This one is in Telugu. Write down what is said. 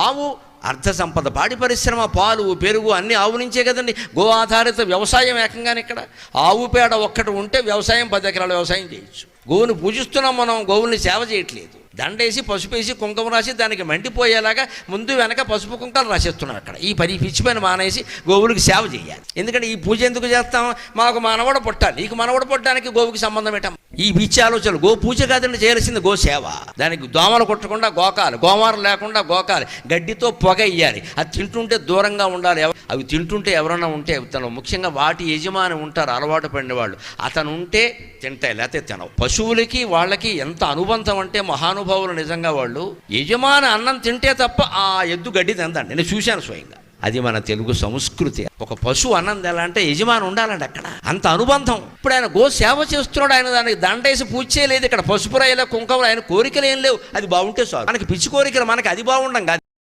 ఆవు అర్థ సంపద, పాడి పరిశ్రమ, పాలు, పెరుగు అన్నీ ఆవు నుంచే కదండి. గో ఆధారిత వ్యవసాయం ఏకంగానే ఇక్కడ. ఆవు పేడ ఒక్కటి ఉంటే వ్యవసాయం 10 ఎకరాల వ్యవసాయం చేయొచ్చు. గోవుని పూజిస్తున్నాం మనం, గోవుల్ని సేవ చేయట్లేదు. దండేసి పసుపేసి కుంకుమ రాసి దానికి మండిపోయేలాగా ముందు వెనక పసుపు కుంకాలు రాసేస్తున్నాం అక్కడ. ఈ పిచ్చి పని మానేసి గోవులకి సేవ చేయాలి. ఎందుకంటే ఈ పూజ ఎందుకు చేస్తాం? మాకు మనవడ పుట్టాలి. నీకు మనవడ పుట్టడానికి గోవుకి సంబంధం ఏంటం? ఈ పిచ్చి ఆలోచనలు. గో పూజ కాదండి చేయాల్సింది, గో సేవ. దానికి దోమలు కొట్టకుండా గోకాలి, గోమారం లేకుండా గోకాలి, గడ్డితో పొగ ఇయ్యాలి. అది తింటుంటే దూరంగా ఉండాలి. అవి తింటుంటే ఎవరన్నా ఉంటే తను, ముఖ్యంగా వాటి యజమాని ఉంటారు అలవాటు పడిన వాళ్ళు, అతను ఉంటే తింటాయి, లేకపోతే తినవు. పశువులకి వాళ్ళకి ఎంత అనుబంధం అంటే మహానుభావులు నిజంగా. వాళ్ళు యజమాని అన్నం తింటే తప్ప ఆ ఎద్దు గడ్డి తిందండి. నేను చూశాను స్వయంగా. అది మన తెలుగు సంస్కృతి. ఒక పశువు అన్నం తినాలంటే యజమాని ఉండాలండి అక్కడ, అంత అనుబంధం. ఇప్పుడు ఆయన గో సేవ చేస్తున్నాడు, ఆయన దానికి దండేసి పూజ చేయలేదు. ఇక్కడ పసుపు రాయలే, కుంకుమ, ఆయన కోరికలు ఏం లేవు. అది బాగుంటే చాలు. మనకి పిచ్చి కోరికలు, మనకి అది బాగుండం కాదు.